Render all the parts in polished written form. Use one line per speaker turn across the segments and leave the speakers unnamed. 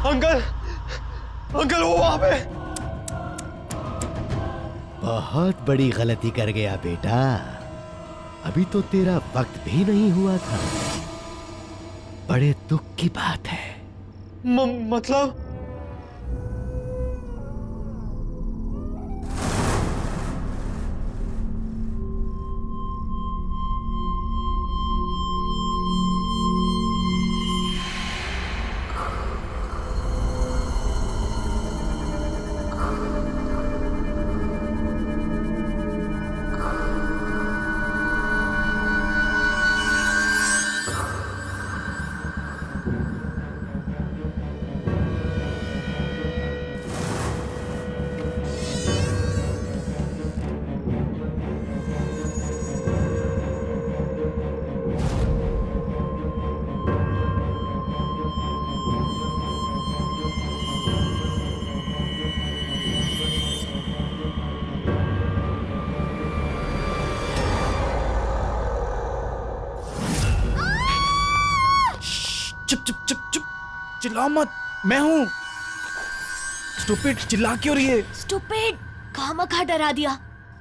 Uncle, uncle वो वहां पे।
बहुत बड़ी गलती कर गया बेटा। अभी तो तेरा वक्त भी नहीं हुआ था। बड़े दुख की बात है।
मतलब
चुप चुप चुप चुप, चिल्लाओ मत, मैं हूँ। स्टूपिड, चिल्ला क्यों रही है?
स्टूपिड, खामखा डरा दिया।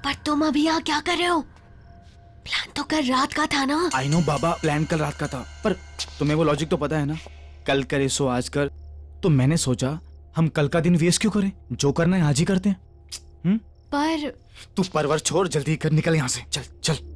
पर तुम अभी यहाँ क्या कर रहे हो? प्लान तो कल रात का था ना।
आई नो बाबा, प्लान कल रात का था, पर तुम्हें वो लॉजिक तो पता है ना, कल करे सो आज कर। तो मैंने सोचा हम कल का दिन वेस्ट क्यों करें, जो करना है आज ही करते हैं।
पर
तू परवर छोड़, जल्दी कर, निकल यहाँ से, चल चल।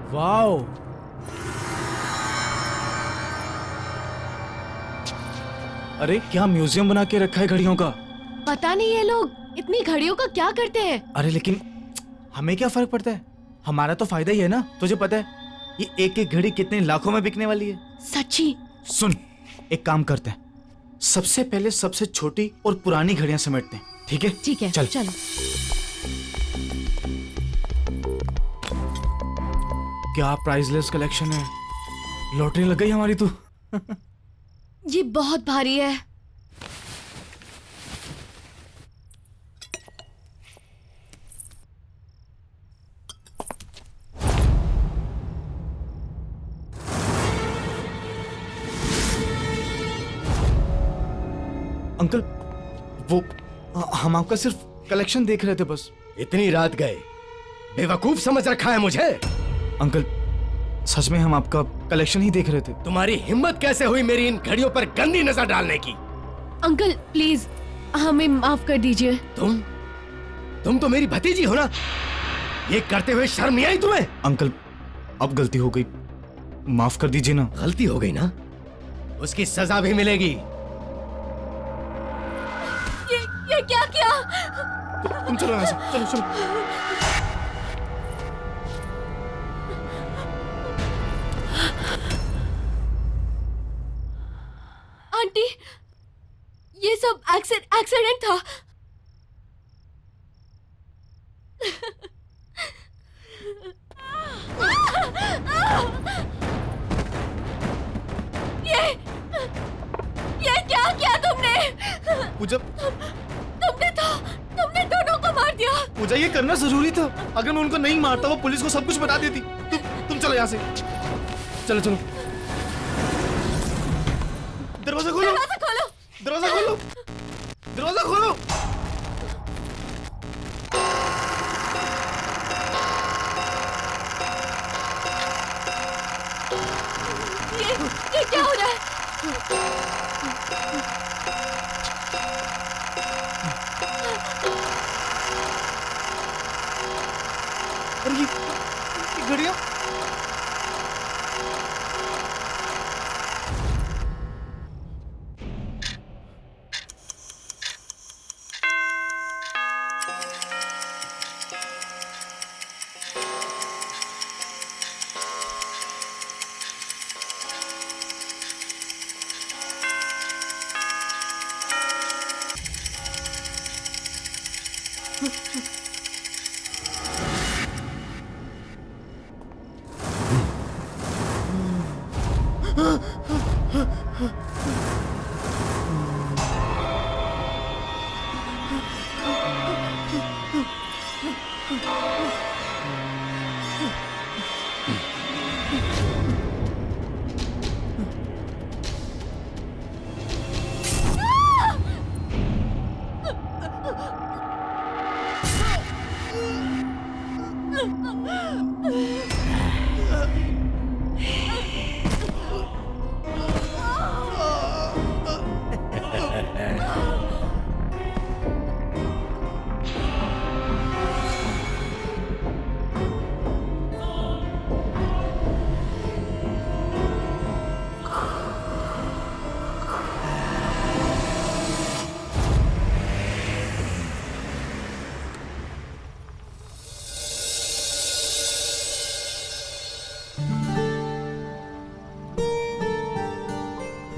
वाओ, अरे क्या म्यूजियम बना के रखा है घड़ियों का।
पता नहीं ये लोग इतनी घड़ियों का क्या करते हैं।
अरे लेकिन हमें क्या फर्क पड़ता है, हमारा तो फायदा ही है ना। तुझे पता है ये एक एक घड़ी कितने लाखों में बिकने वाली है।
सच्ची?
सुन, एक काम करते हैं, सबसे पहले सबसे छोटी और पुरानी घड़ियां समेटते हैं, ठीक है?
ठीक है,
चल।
चलो।
क्या प्राइसलेस कलेक्शन है, लॉटरी लग गई हमारी तो।
ये बहुत भारी है।
अंकल, वो हम आपका सिर्फ कलेक्शन देख रहे थे बस।
इतनी रात गए, बेवकूफ समझ रखा है मुझे?
अंकल सच में हम आपका कलेक्शन ही देख रहे थे।
तुम्हारी हिम्मत कैसे हुई मेरी इन घड़ियों पर गंदी नजर डालने की?
अंकल प्लीज हमें माफ कर दीजिए।
तुम तो मेरी भतीजी हो ना, ये करते हुए शर्म नहीं आई तुम्हें?
अंकल अब गलती हो गई, माफ कर दीजिए ना।
गलती हो गई ना, उसकी सजा भी मिलेगी।
ये क्या किया?
तुम चलो यहाँ से, चलो चलो।
आंटी, ये सब एक्सीडेंट था। ये क्या किया तुमने?
पूजा,
तुमने
पूजा ये करना जरूरी था। अगर मैं उनको नहीं मारता वो पुलिस को सब कुछ बता देती। तुम चलो यहाँ से। चलो चलो। दरवाजा खोलो। दरवाजा खोलो। दरवाजा खोलो।
ये क्या हो रहा है?
अरे ये घड़ियाँ।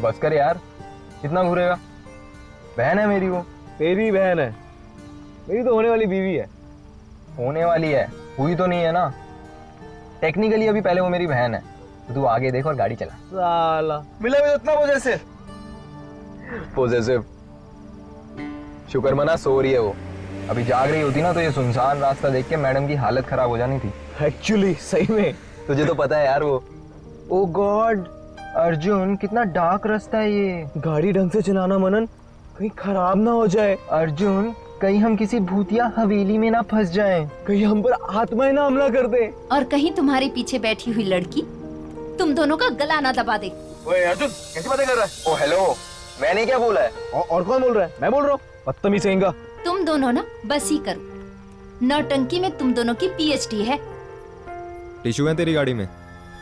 बस कर यार, कितना घूरेगा। बहन है मेरी वो।
तेरी बहन है, मेरी तो होने वाली बीवी है।
होने वाली है, हुई तो नहीं है ना। टेक्निकली अभी पहले वो मेरी बहन है। तो तू आगे देख और गाड़ी चला।
साला मिला भी उतना
पॉजेसिव। शुक्र मना सो रही है वो। अभी जाग रही होती ना तो ये सुनसान रास्ता देख के मैडम की हालत खराब हो जानी थी।
एक्चुअली सही में
तुझे तो पता है यार वो। ओ गॉड अर्जुन, कितना डार्क रास्ता है ये।
गाड़ी ढंग से चलाना मनन, कहीं खराब ना हो जाए।
अर्जुन, कहीं हम किसी भूतिया हवेली में ना फंस जाएं।
कहीं हम पर आत्माएं ना हमला कर दे।
और कहीं तुम्हारे पीछे बैठी हुई लड़की तुम दोनों का गला ना दबा दे।
ओए अर्जुन, कैसी बातें कर रहा है?
ओ हेलो, मैंने क्या बोला है?
और कौन बोल रहा है? मैं बोल रहा हूँ। बदतमीज कहेंगा।
तुम दोनों ना बस ही करो। नौटंकी में तुम दोनों की पीएचडी है।
टिश्यू है तेरी गाड़ी में?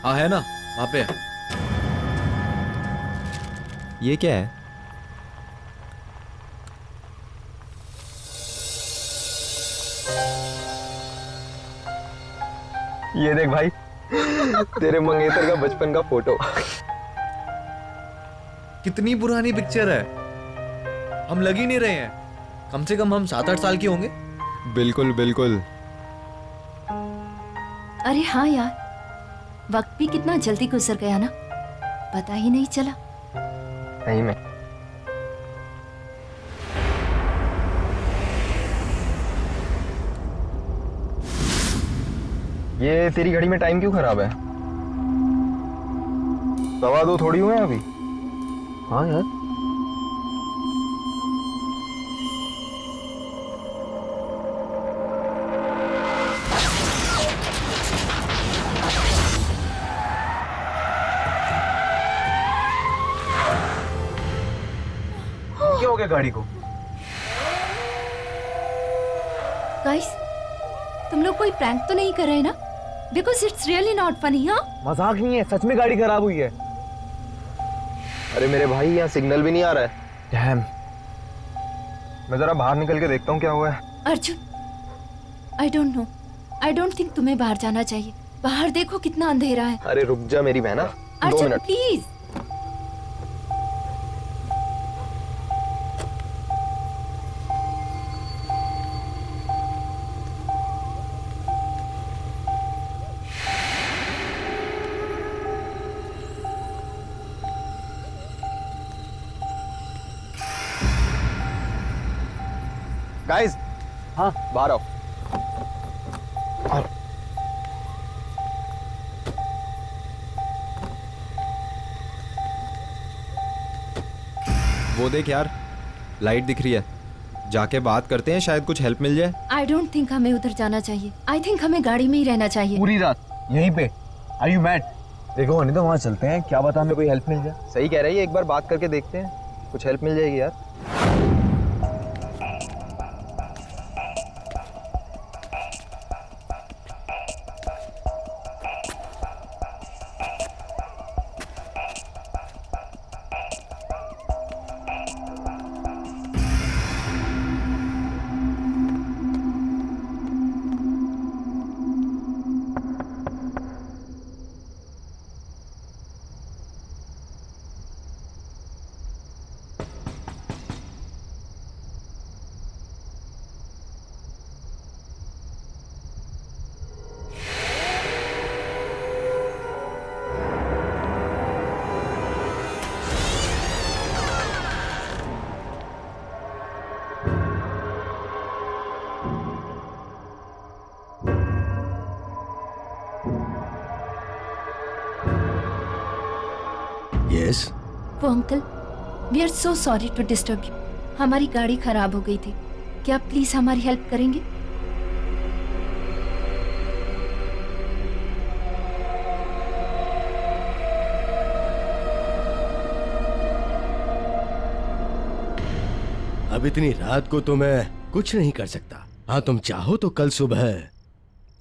हाँ है ना, वहाँ पे है।
ये क्या है?
ये देख भाई, तेरे मंगेतर का बचपन का फोटो।
कितनी पुरानी पिक्चर है, हम लग ही नहीं रहे हैं। कम से कम हम 7-8 साल के होंगे। बिल्कुल बिल्कुल।
अरे हाँ यार, वक्त भी कितना जल्दी गुजर गया ना, पता ही नहीं चला।
सही में। ये तेरी घड़ी में टाइम क्यों खराब है? 2:15 थोड़ी हुए हैं अभी।
हाँ यार,
क्या हो गया गाड़ी को?
गाइस, तुम लोग कोई प्रैंक तो नहीं कर रहे ना? Because it's really not funny. हाँ,
मजाक नहीं है, सच में गाड़ी खराब हुई है।
अरे मेरे भाई, यहाँ सिग्नल भी नहीं आ रहा है। डैम। मैं जरा बाहर निकल के देखता हूँ क्या हुआ है।
Arjun, I don't know, I don't think तुम्हें बाहर जाना चाहिए। बाहर देखो कितना अंधेरा है।
अरे रुक जा मेरी बहना, 2
अर्जुन
मिनट।
प्लीज।
गाइस,
हाँ
बाहर आओ।
वो देख यार, लाइट दिख रही है, जाके बात करते हैं, शायद कुछ हेल्प मिल जाए।
आई डोंट थिंक हमें उधर जाना चाहिए। आई थिंक हमें गाड़ी में ही रहना चाहिए।
पूरी रात यहीं पे? Are you mad? देखो नहीं तो वहाँ चलते हैं, क्या पता हमें कोई हेल्प मिल जाए।
सही कह रही है, एक बार बात करके देखते हैं, कुछ हेल्प मिल जाएगी यार।
यस,
वो uncle, we are so sorry to disturb you. हमारी गाड़ी खराब हो गई थी, क्या आप प्लीज हमारी हेल्प करेंगे?
अब इतनी रात को तो मैं कुछ नहीं कर सकता। हाँ, तुम चाहो तो कल सुबह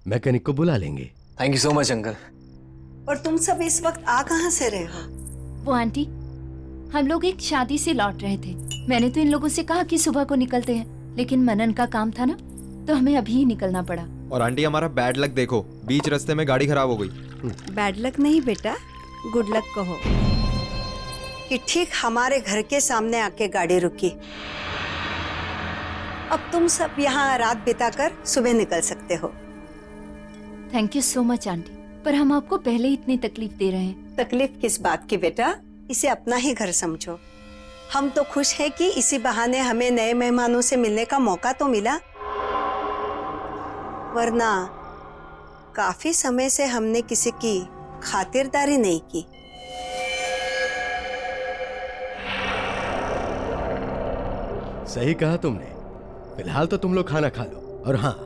मैकेनिक को बुला लेंगे।
Thank you so much uncle.
और तुम सब इस वक्त आ कहाँ से रहे हो?
वो आंटी, हम लोग एक शादी से लौट रहे थे। मैंने तो इन लोगों से कहा कि सुबह को निकलते हैं, लेकिन मनन का काम था ना, तो हमें अभी ही निकलना पड़ा।
और आंटी हमारा बैड लक देखो, बीच रास्ते में गाड़ी खराब हो गई।
बैड लक नहीं बेटा, गुड लक कहो कि ठीक हमारे घर के सामने आके गाड़ी रुकी। अब तुम सब यहाँ रात बिताकर सुबह निकल सकते हो।
Thank you so much aunty, पर हम आपको पहले ही इतनी तकलीफ दे रहे हैं।
तकलीफ किस बात की बेटा, इसे अपना ही घर समझो। हम तो खुश हैं कि इसी बहाने हमें नए मेहमानों से मिलने का मौका तो मिला, वरना काफी समय से हमने किसी की खातिरदारी नहीं की।
सही कहा तुमने। फिलहाल तो तुम लोग खाना खा लो। और हाँ,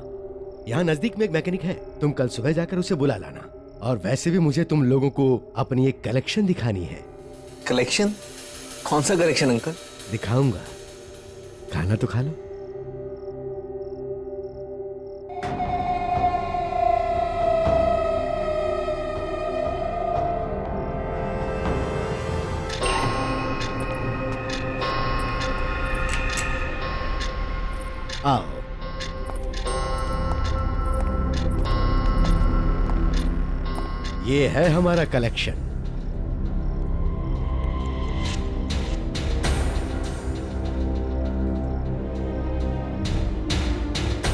यहाँ नजदीक में एक मैकेनिक है, तुम कल सुबह जाकर उसे बुला लाना। और वैसे भी मुझे तुम लोगों को अपनी एक कलेक्शन दिखानी है।
कलेक्शन? कौन सा कलेक्शन अंकल?
दिखाऊंगा, खाना तो खा लो। आओ। ये है हमारा कलेक्शन।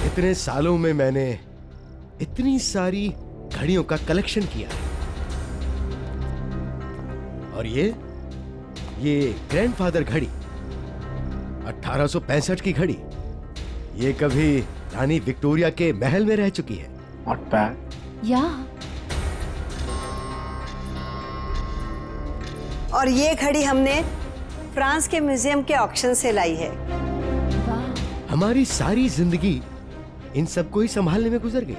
इतने सालों में मैंने इतनी सारी घड़ियों का कलेक्शन किया है। और ये ग्रैंडफादर घड़ी, 1865 की घड़ी, ये कभी रानी विक्टोरिया के महल में रह चुकी है।
Not bad.
या
और ये घड़ी हमने फ्रांस के म्यूजियम के ऑक्शन से लाई है।
वाह,
हमारी सारी जिंदगी इन सबको ही संभालने में गुजर गई।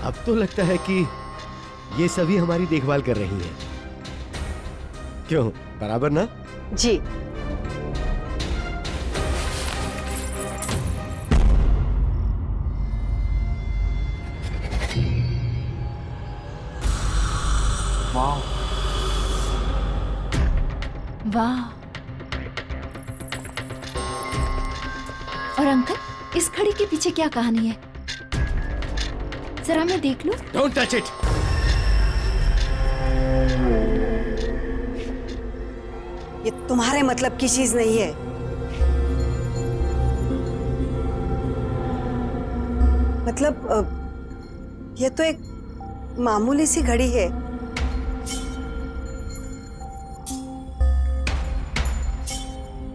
अब तो लगता है कि ये सभी हमारी देखभाल कर रही हैं। क्यों, बराबर ना?
जी।
वाह। और अंकल, इस घड़ी के पीछे क्या कहानी है? जरा मैं देख लूं।
Don't touch it.
ये तुम्हारे मतलब की चीज नहीं है। मतलब ये तो एक मामूली सी घड़ी है।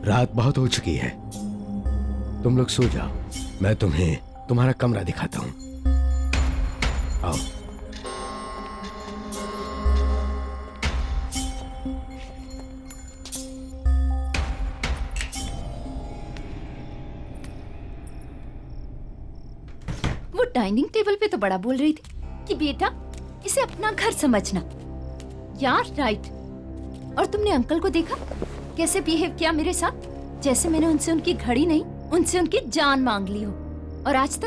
रात बहुत हो चुकी है, तुम लोग सो जाओ। मैं तुम्हें तुम्हारा कमरा दिखाता हूं। आओ।
डाइनिंग टेबल पे तो बड़ा बोल रही थी कि बेटा इसे अपना घर समझना। यार राइट। और तुमने अंकल को देखा कैसे बिहेव किया मेरे साथ, जैसे मैंने उनसे उनकी घड़ी नहीं उनसे उनकी जान मांग ली हो। और आज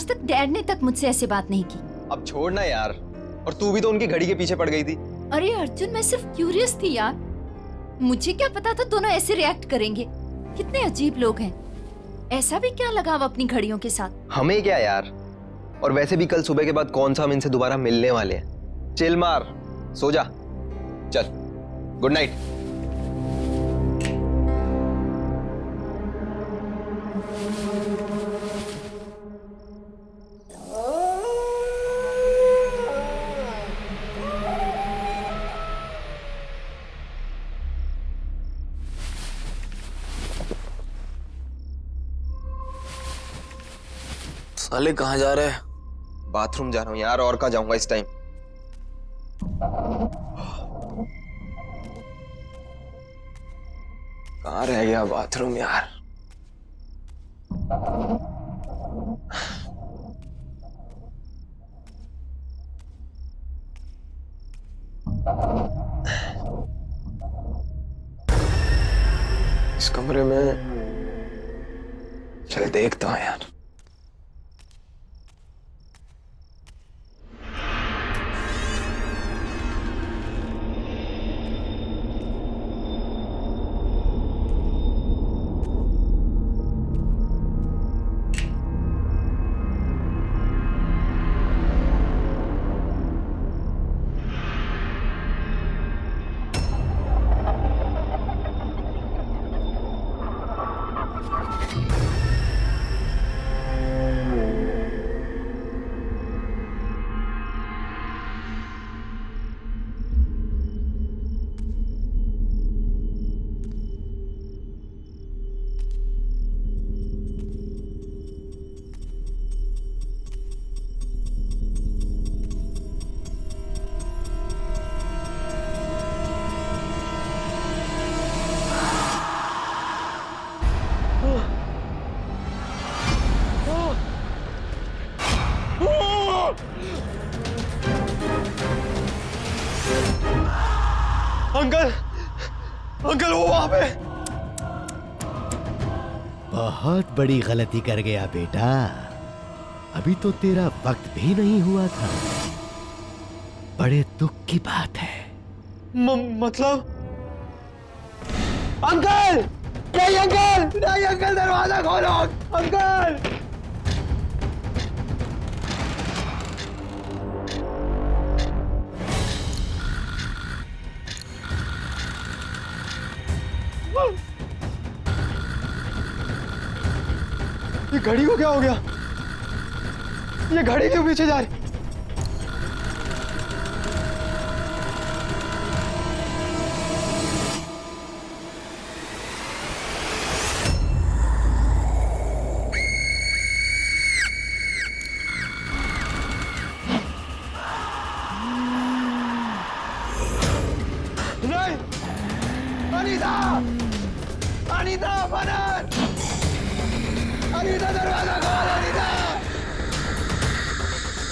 तक डैड ने तक मुझसे ऐसे बात नहीं की।
अब छोड़ ना यार, और तू भी तो उनकी घड़ी के पीछे पड़ गई थी।
अरे अर्जुन मैं सिर्फ क्यूरियस थी यार, मुझे क्या पता था दोनों ऐसे रिएक्ट करेंगे। कितने अजीब लोग हैं। ऐसा भी क्या लगाव अपनी घड़ियों के साथ।
हमें क्या यार, और वैसे भी कल सुबह के बाद कौन सा हम इनसे दोबारा मिलने वाले हैं। चिल मार, सो जा, चल, गुड नाइट।
साले कहाँ जा रहे हैं?
बाथरूम जा रहा हूँ यार, और कहाँ जाऊंगा इस टाइम।
कहाँ रह गया बाथरूम यार? इस कमरे में चल देखता हूँ यार।
अंकल, अंकल वो वहां पे।
बहुत बड़ी गलती कर गया बेटा, अभी तो तेरा वक्त भी नहीं हुआ था। बड़े दुख की बात है।
मतलब अंकल, नहीं अंकल, नहीं अंकल, दरवाजा खोलो अंकल। ये घड़ी को क्या हो गया? ये घड़ी क्यों पीछे जा रही? नहीं, अनीता, अनीता बनर, अनीता दरवाजा खोल, अनीता,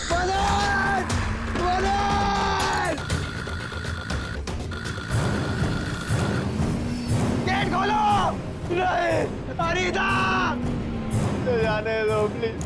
बनर, बनर, गेट खोलो। नहीं, अनीता, जाने दो please.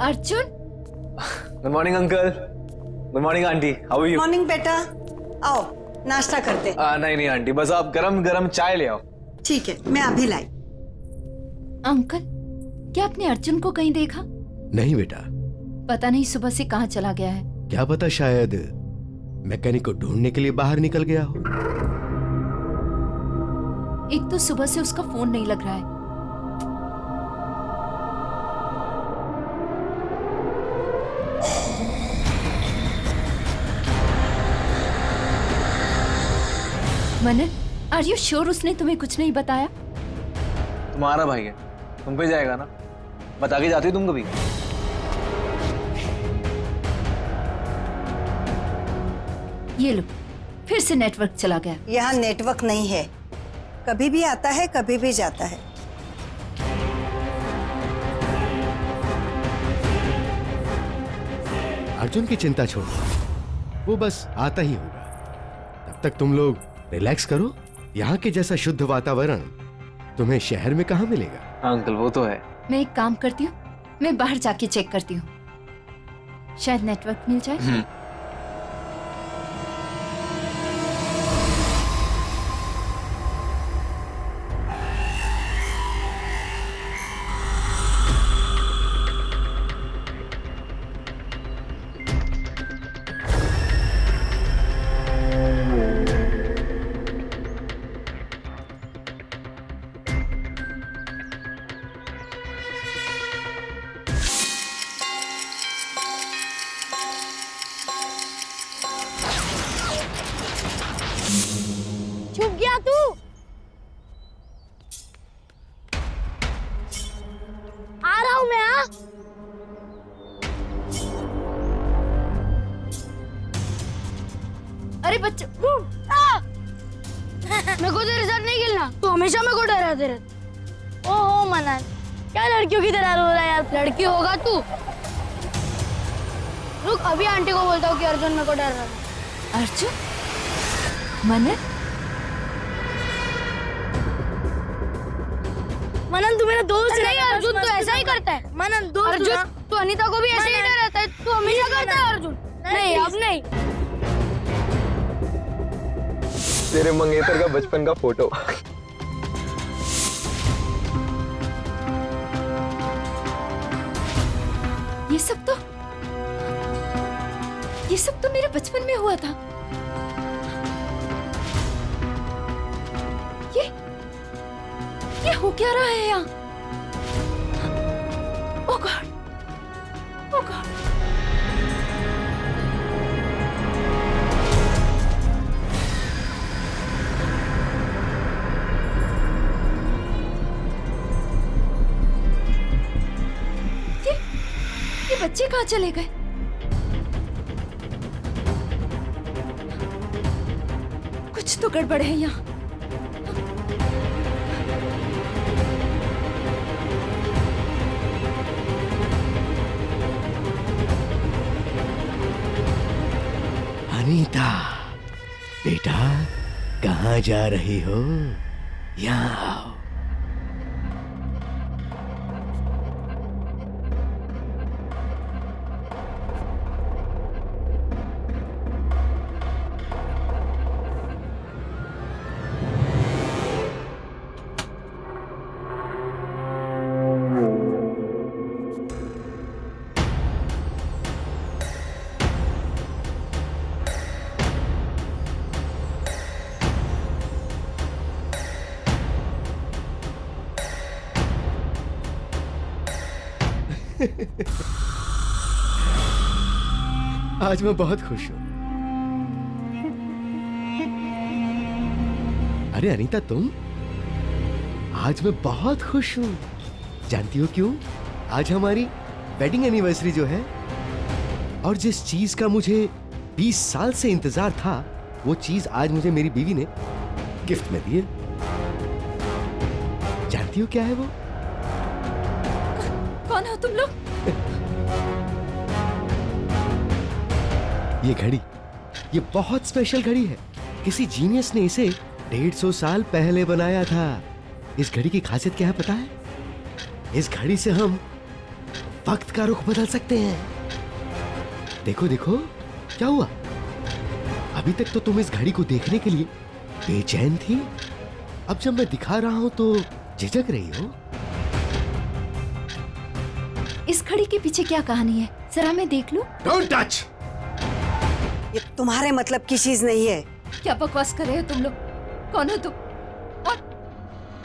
Arjun,
good morning uncle, good morning aunty, how are you?
Morning बेटा, आओ नाश्ता करते।
नहीं नहीं आंटी, बस आप गरम गरम चाय ले आओ।
ठीक है, मैं अभी लाई।
अंकल, क्या आपने अर्जुन को कहीं देखा?
नहीं बेटा,
पता नहीं सुबह से कहाँ चला गया है।
क्या पता शायद मैकेनिक को ढूंढने के लिए बाहर निकल गया हो।
एक तो सुबह से उसका फोन नहीं लग रहा है। मनन, आर यू श्योर उसने तुम्हें कुछ नहीं बताया?
तुम्हारा भाई है, तुम पे जाएगा ना, बता के जाती हो तुम कभी?
ये लो, फिर से नेटवर्क चला गया।
यहाँ नेटवर्क नहीं है, कभी भी आता है कभी भी जाता है।
अर्जुन की चिंता छोड़ो, वो बस आता ही होगा। तब तक तुम लोग रिलैक्स करो। यहाँ के जैसा शुद्ध वातावरण तुम्हें शहर में कहाँ मिलेगा।
हाँ अंकल, वो तो है।
मैं एक काम करती हूँ, मैं बाहर जाके चेक करती हूँ, शायद नेटवर्क मिल जाए।
छुप गया तू। आ रहा हूं मैं। हाँ,
अरे बच्चे,
मेरे को तेरे साथ नहीं खेलना, तू हमेशा मेरे को डराते रहता। ओहो मनन, क्या लड़कियों की तरह रो रहा है यार। लड़की होगा तू। रुक, अभी आंटी को बोलता हूँ कि अर्जुन मेरे को डर रहा है।
अर्जुन, मनन,
मनन तू मेरा दोस्त नहीं। अर्जुन तो ऐसा ही करता है। मनन दोस्त अर्जुन, तू अनीता को भी ऐसे ही डराता है। तू हमेशा करता है अर्जुन। नहीं अब नहीं।
तेरे मंगेतर का बचपन का फोटो।
ये सब तो मेरे बचपन में हुआ था। ये हो क्या रहा है यहाँ? ओह गॉड, ओह गॉड। ये बच्चे कहाँ चले गए? कुछ तो गड़बड़ है यहाँ।
अनीता, बेटा कहाँ जा रही हो? यहाँ आओ। आज मैं बहुत खुश हूं। अरे अनीता, तुम? आज मैं बहुत खुश हूं। जानती हो क्यों? आज हमारी वेडिंग एनिवर्सरी जो है, और जिस चीज का मुझे 20 साल से इंतजार था, वो चीज आज मुझे मेरी बीवी ने गिफ्ट में दी है। जानती हो क्या है वो?
कौन हो तुम लोग?
ये घड़ी, ये बहुत स्पेशल घड़ी है। किसी जीनियस ने इसे 150 साल पहले बनाया था। इस घड़ी की खासियत क्या है पता है? इस घड़ी से हम वक्त का रुख बदल सकते हैं। देखो देखो क्या हुआ। अभी तक तो तुम इस घड़ी को देखने के लिए बेचैन थी, अब जब मैं दिखा रहा हूं तो झिझक रही हो।
इस घड़ी के पीछे क्या कहानी है, जरा मैं देख लूं।
Don't touch.
ये तुम्हारे मतलब की चीज नहीं है।
क्या बकवास कर रहे हो तुम लोग? कौन हो तुम?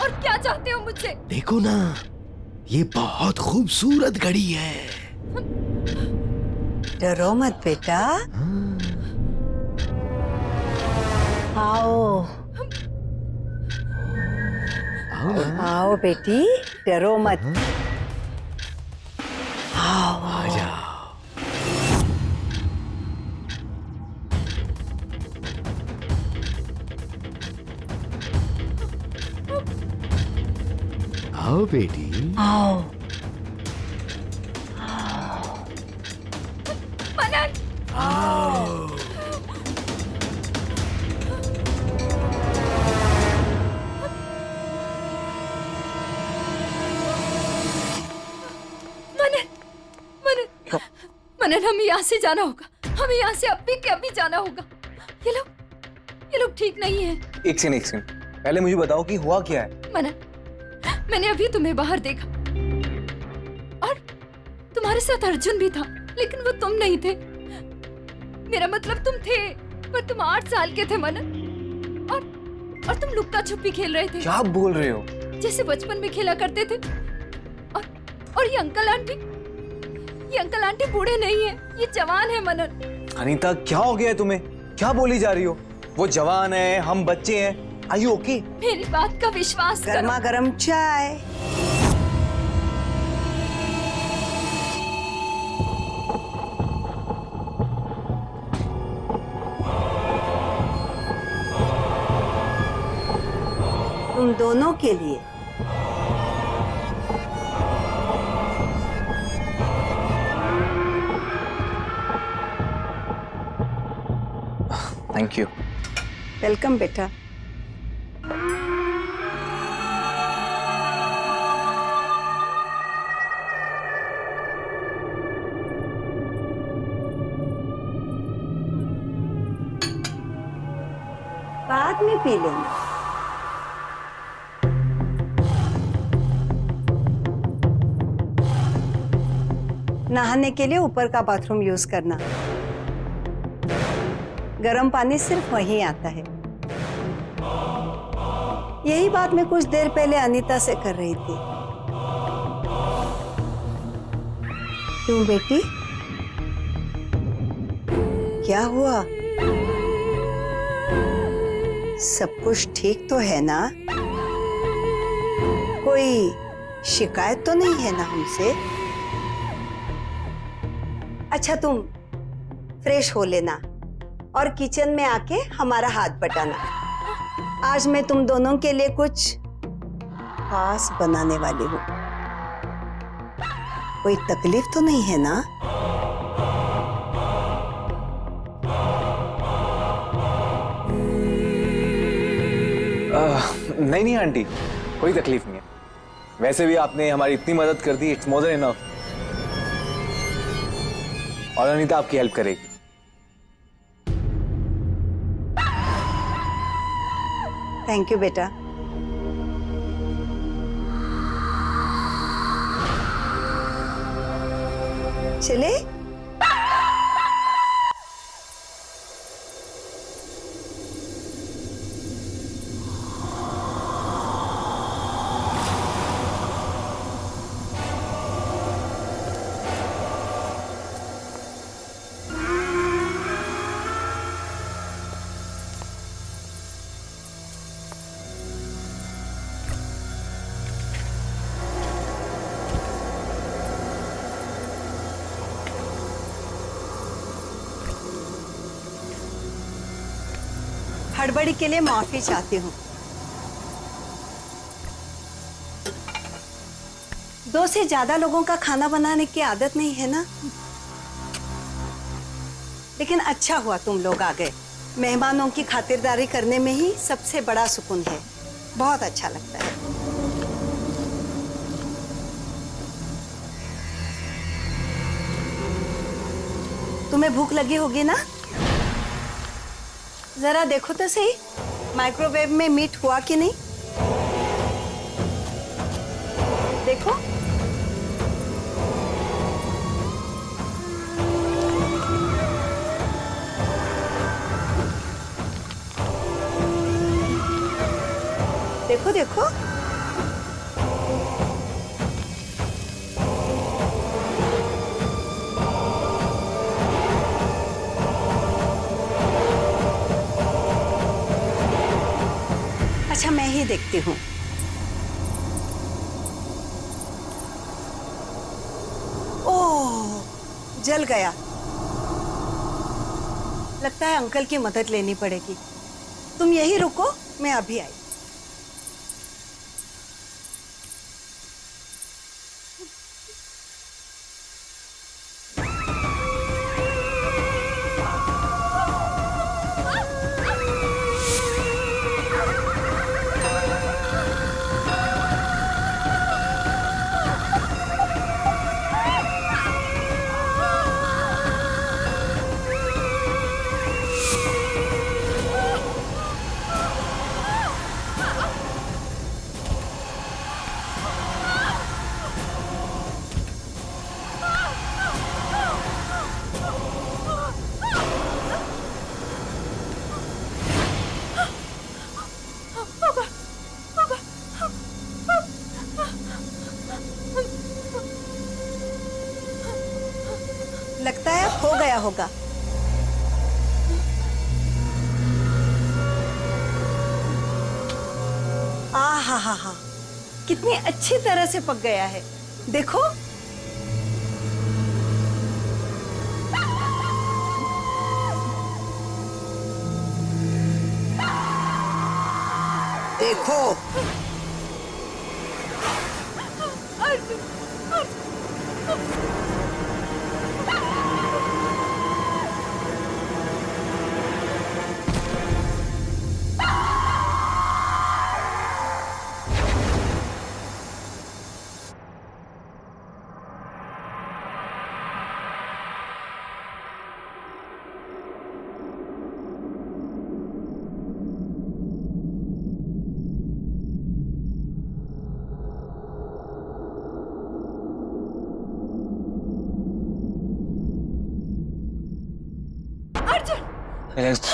और क्या चाहते हो मुझसे?
देखो ना, ये बहुत खूबसूरत घड़ी है।
डरो मत बेटा, आओ
आओ ना।
आओ बेटी, डरो मत। आओ
आ जाओ। आओ बेटी।
आओ।
मनन! मनन, हमें यहाँ से जाना होगा। हमें यहाँ से अभी के अभी जाना होगा। ये लोग ठीक नहीं है।
एक सेकंड, पहले मुझे बताओ कि हुआ क्या है।
मनन, मैंने अभी तुम्हें बाहर देखा और तुम्हारे साथ अर्जुन भी था, लेकिन वो तुम नहीं थे। मेरा मतलब तुम थे, पर तुम 8 साल के थे मनन, और तुम लुक्का छुपी खेल रहे थे।
क्या बोल रहे हो?
जैसे बचपन में खेला करते थे। और ये अंकल आंटी बूढ़े नहीं है, ये जवान है मनन।
अनीता क्या हो गया है तुम्हें? क्या बोली जा रही हो? वो जवान है, हम बच्चे हैं। Are you okay?
मेरी बात का विश्वास करो।
गर्मा गर्म चाय। तुम दोनों के लिए।
Thank you.
वेलकम बेटा। बाद में पी लेना। नहाने के लिए ऊपर का बाथरूम यूज करना। गर्म पानी सिर्फ वहीं आता है। यही बात मैं कुछ देर पहले अनीता से कर रही थी। क्यों बेटी, क्या हुआ? सब कुछ ठीक तो है ना? कोई शिकायत तो नहीं है ना हमसे? अच्छा, तुम फ्रेश हो लेना और किचन में आके हमारा हाथ बटाना। आज मैं तुम दोनों के लिए कुछ खास बनाने वाली हूँ। कोई तकलीफ तो नहीं है ना?
नहीं आंटी, कोई तकलीफ नहीं है। वैसे भी आपने हमारी इतनी मदद कर दी, इट्स मोर देन इनफ। और अनीता आपकी हेल्प करेगी।
थैंक यू बेटा। चले? हड़बड़ी के लिए माफी चाहती हूँ। 2 से ज्यादा लोगों का खाना बनाने की आदत नहीं है ना? लेकिन अच्छा हुआ तुम लोग आ गए, मेहमानों की खातिरदारी करने में ही सबसे बड़ा सुकून है। बहुत अच्छा लगता है। तुम्हें भूख लगी होगी ना? जरा देखो तो सही, माइक्रोवेव में मीट हुआ कि नहीं। देखो। देखो देखो। अच्छा, मैं ही देखती हूँ। ओह, जल गया। लगता है अंकल की मदद लेनी पड़ेगी। तुम यही रुको, मैं अभी आई। लगता है अब हो गया होगा। हा, कितनी अच्छी तरह से पक गया है। देखो। देखो।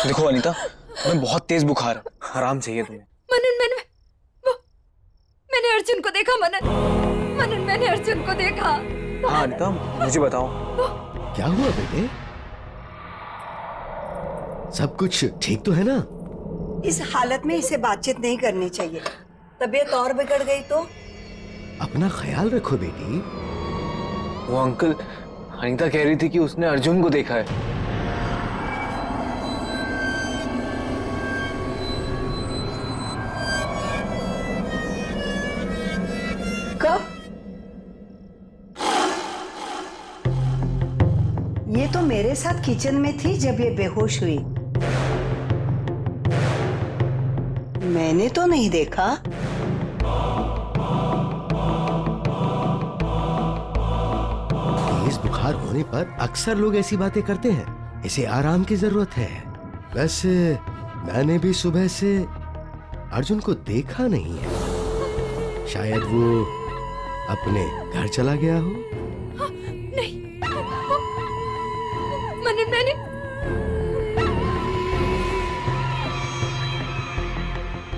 देखो अनीता, मैं बहुत तेज बुखार है, आराम चाहिए तुम्हें।
मनन, मैंने अर्जुन को देखा। मनन, मैंने अर्जुन को देखा।
हाँ अनीता, मुझे बताओ
क्या हुआ बेटे? सब कुछ ठीक तो है ना?
इस हालत में इसे बातचीत नहीं करनी चाहिए। तबीयत और बिगड़ गई तो?
अपना ख्याल रखो बेटी।
वो अंकल, अनीता कह रही थी कि उसने अर्जुन को देखा है।
कब? ये तो मेरे साथ किचन में थी जब ये बेहोश हुई। मैंने तो नहीं देखा।
तेज बुखार होने पर अक्सर लोग ऐसी बातें करते हैं। इसे आराम की जरूरत है। वैसे मैंने भी सुबह से अर्जुन को देखा नहीं है। शायद वो अपने घर चला गया हो।
नहीं, मैंने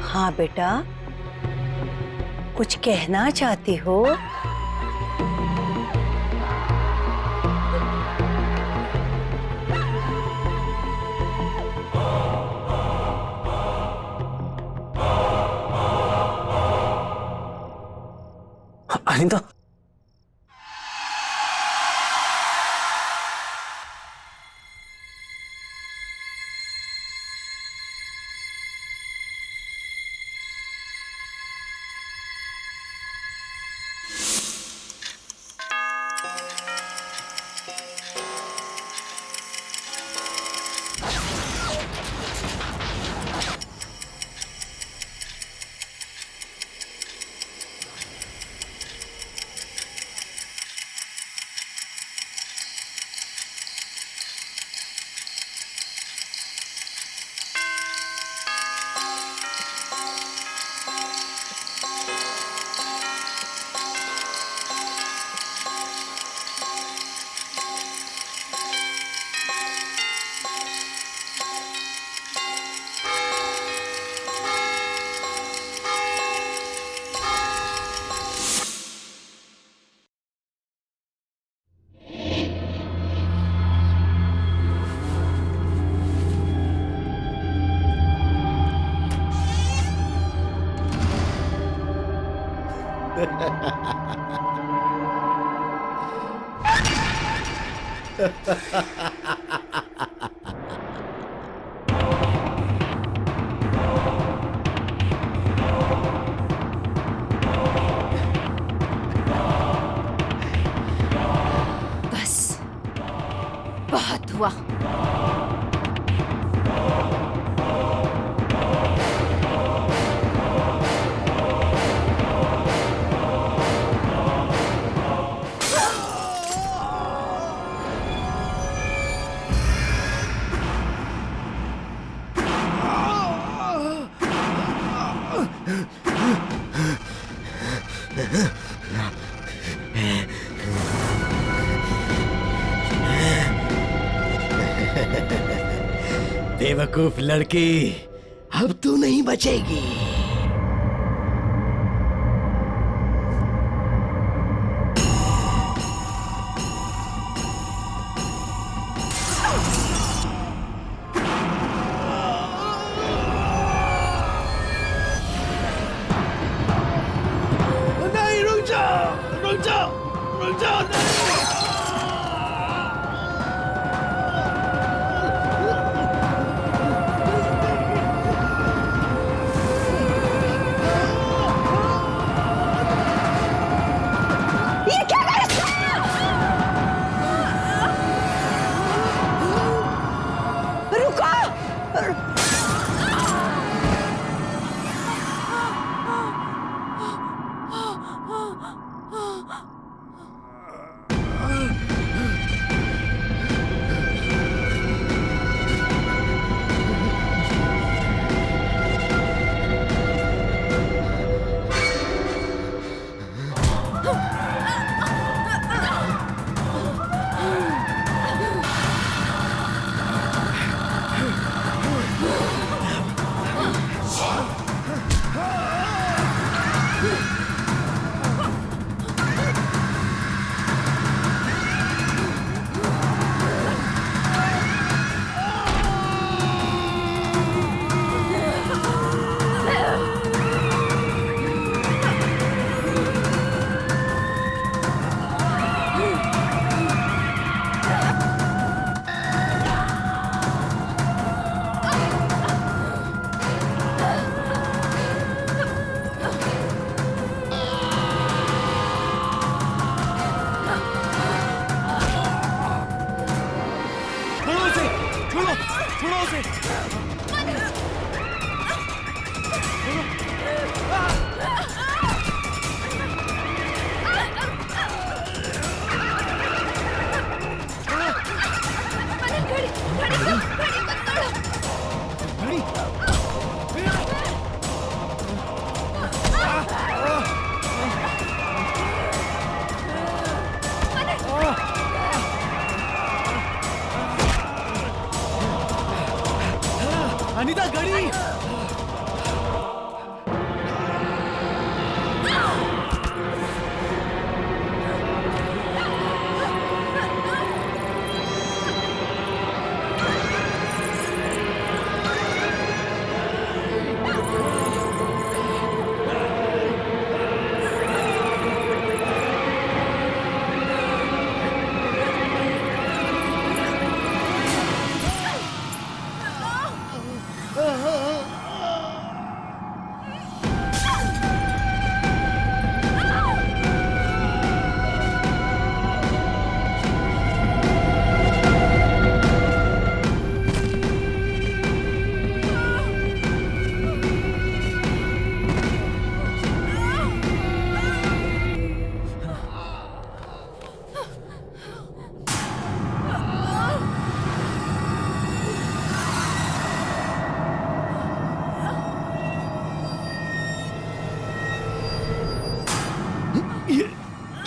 हाँ बेटा, कुछ कहना चाहती हो?
अनीता,
बस बहुत हुआ।
बेवकूफ लड़की, अब तू नहीं बचेगी। नहीं, रुक जाओ, रुक जाओ, रुक जाओ, नहीं।
अनीता, गड़ी।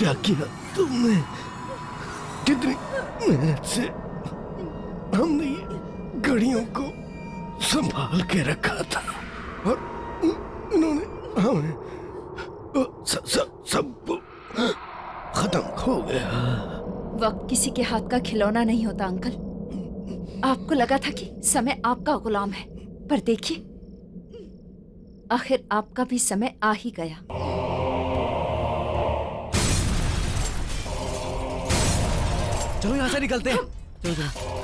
क्या किया तुमने? कितनी मेहनत से हमने ये घड़ियों को संभाल के रखा था और इन्होंने हमें सब खत्म हो गया।
वक्त किसी के हाथ का खिलौना नहीं होता अंकल। आपको लगा था कि समय आपका गुलाम है, पर देखिए आखिर आपका भी समय आ ही गया।
चलो यहाँ से निकलते हैं। चलो चलो।